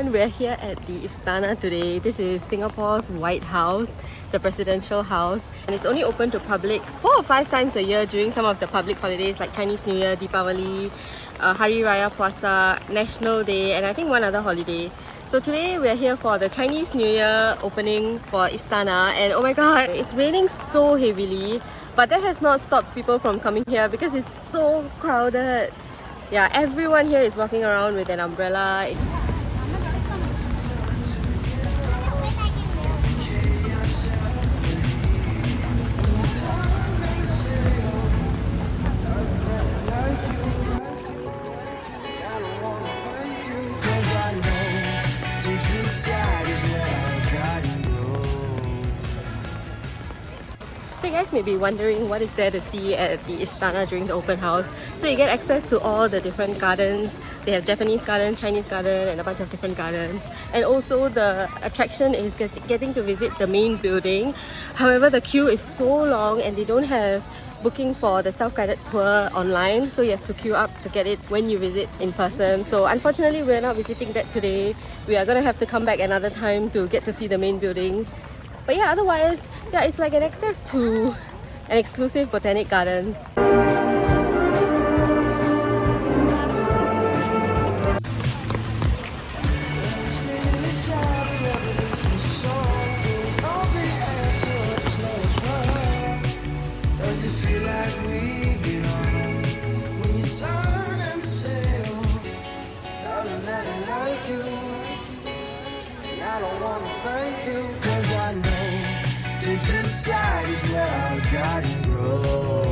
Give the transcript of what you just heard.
everyone, we're here at the Istana today. This is Singapore's White House, the presidential house, and it's only open to public 4 or 5 times a year during some of the public holidays like Chinese New Year, Deepavali, Hari Raya Puasa, National Day, and I think one other holiday. So today we're here for the Chinese New Year opening for Istana, and oh my god, it's raining so heavily, but that has not stopped people from coming here because it's so crowded. Yeah, everyone here is walking around with an umbrella. So you guys may be wondering what is there to see at the Istana during the open house. So you get access to all the different gardens. They have Japanese garden, Chinese garden, and a bunch of different gardens. And also the attraction is getting to visit the main building. However, the queue is so long and they don't have booking for the self-guided tour online, so you have to queue up to get it when you visit in person. So unfortunately, we're not visiting that today. We are gonna have to come back another time to get to see the main building. But yeah, otherwise, yeah, it's like an access to an exclusive botanic garden. Deep inside is where our garden grows.